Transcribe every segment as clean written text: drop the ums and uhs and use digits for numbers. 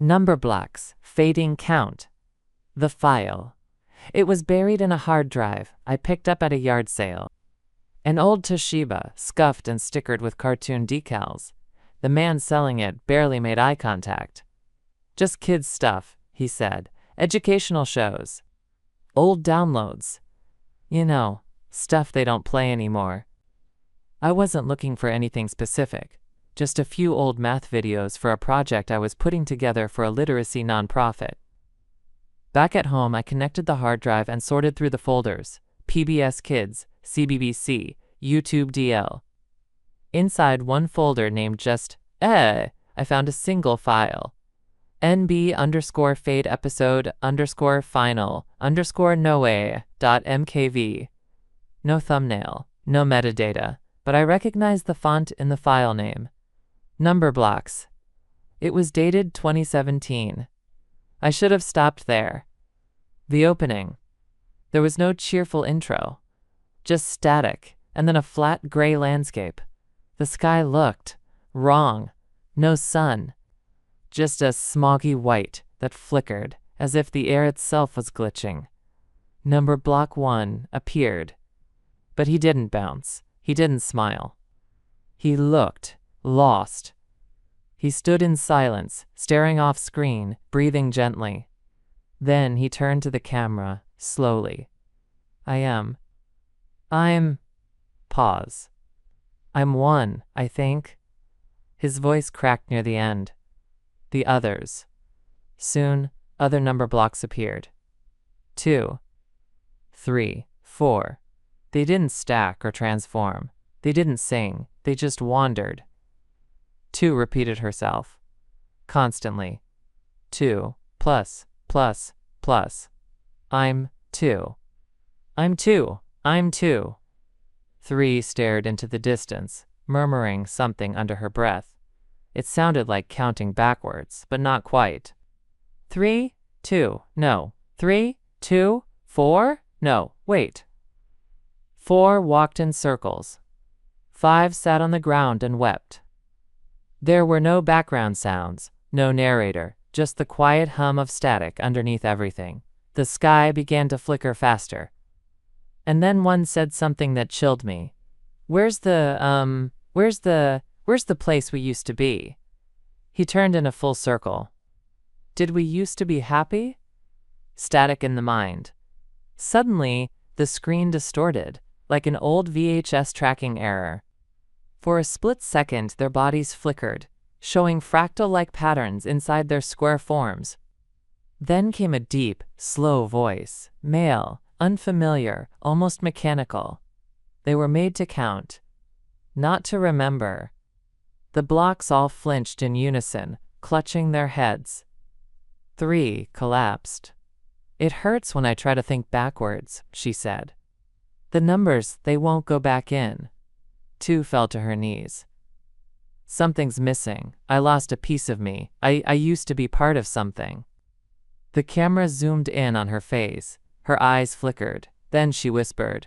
Numberblocks, fading count. The file. It was buried in a hard drive I picked up at a yard sale. An old Toshiba, scuffed and stickered with cartoon decals. The man selling it barely made eye contact. "Just kids' stuff," he said. "Educational shows. Old downloads. You know, stuff they don't play anymore." I wasn't looking for anything specific. Just a few old math videos for a project I was putting together for a literacy nonprofit. Back at home, I connected the hard drive and sorted through the folders. PBS Kids, CBBC, YouTube DL. Inside one folder named just I found a single file. NB_fade episode_final_noe.mkv. No thumbnail, no metadata, but I recognized the font in the file name. Numberblocks. It was dated 2017. I should have stopped there. The opening. There was no cheerful intro. Just static, and then a flat gray landscape. The sky looked wrong. No sun. Just a smoggy white that flickered, as if the air itself was glitching. Numberblock 1 appeared. But he didn't bounce. He didn't smile. He looked lost. He stood in silence, staring off screen, breathing gently. Then he turned to the camera, slowly. I'm... Pause. "I'm one, I think." His voice cracked near the end. The others. Soon, other number blocks appeared. 2, 3, 4. They didn't stack or transform. They didn't sing. They just wandered. 2 repeated herself. Constantly. 2, plus, plus, plus. I'm 2. I'm 2. I'm 2. 3 stared into the distance, murmuring something under her breath. It sounded like counting backwards, but not quite. 3, 2, no. 3, 2, 4, no, wait. 4 walked in circles. 5 sat on the ground and wept. There were no background sounds, no narrator, just the quiet hum of static underneath everything. The sky began to flicker faster. And then one said something that chilled me. Where's the place we used to be?" He turned in a full circle. Did we used to be happy? Static in the mind. Suddenly, the screen distorted, like an old VHS tracking error. For a split second, their bodies flickered, showing fractal-like patterns inside their square forms. Then came a deep, slow voice, male, unfamiliar, almost mechanical. They were made to count, not to remember. The blocks all flinched in unison, clutching their heads. 3 collapsed. "It hurts when I try to think backwards," she said. "The numbers, they won't go back in." 2 fell to her knees. "Something's missing. I lost a piece of me. I used to be part of something." The camera zoomed in on her face. Her eyes flickered. Then she whispered,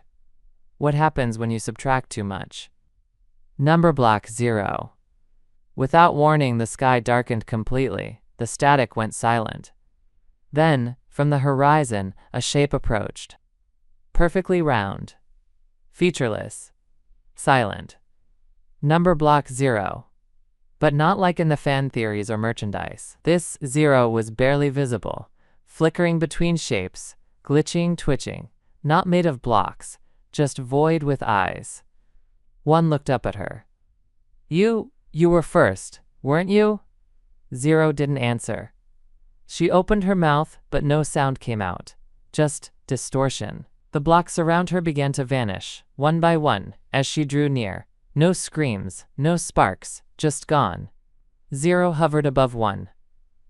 "What happens when you subtract too much?" Numberblock 0. Without warning, the sky darkened completely. The static went silent. Then, from the horizon, a shape approached. Perfectly round. Featureless. Silent. Numberblock 0. But not like in the fan theories or merchandise. This 0 was barely visible, flickering between shapes, glitching, twitching, not made of blocks, just void with eyes. 1 looked up at her. You were first, weren't you?" 0 didn't answer. She opened her mouth, but no sound came out. Just distortion. The blocks around her began to vanish, one by one, as she drew near. No screams, no sparks, just gone. 0 hovered above 1.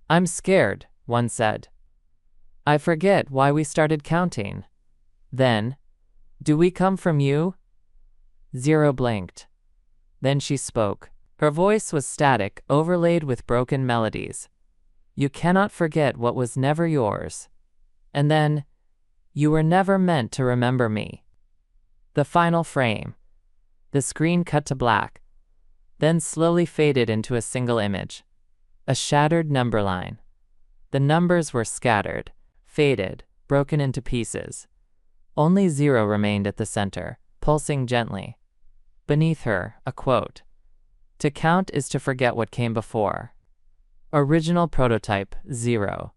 "I'm scared," 1 said. "I forget why we started counting." Then, "Do we come from you?" 0 blinked. Then she spoke. Her voice was static, overlaid with broken melodies. "You cannot forget what was never yours." And then, "You were never meant to remember me." The final frame. The screen cut to black, then slowly faded into a single image. A shattered number line. The numbers were scattered, faded, broken into pieces. Only 0 remained at the center, pulsing gently. Beneath her, a quote. "To count is to forget what came before." Original prototype 0.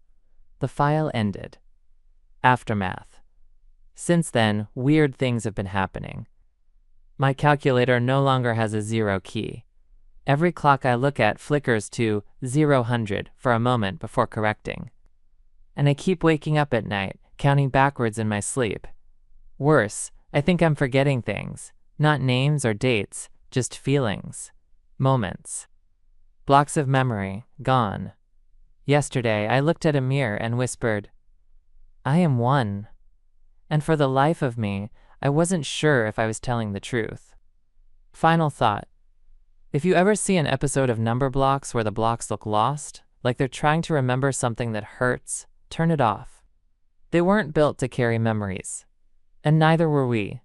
The file ended. Aftermath. Since then, weird things have been happening. My calculator no longer has a 0 key. Every clock I look at flickers to 0 for a moment before correcting. And I keep waking up at night, counting backwards in my sleep. Worse, I think I'm forgetting things, not names or dates, just feelings, moments. Blocks of memory, gone. Yesterday, I looked at a mirror and whispered, "I am 1." And for the life of me, I wasn't sure if I was telling the truth. Final thought. If you ever see an episode of Numberblocks where the blocks look lost, like they're trying to remember something that hurts, turn it off. They weren't built to carry memories. And neither were we.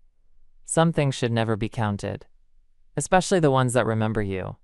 Some things should never be counted, especially the ones that remember you.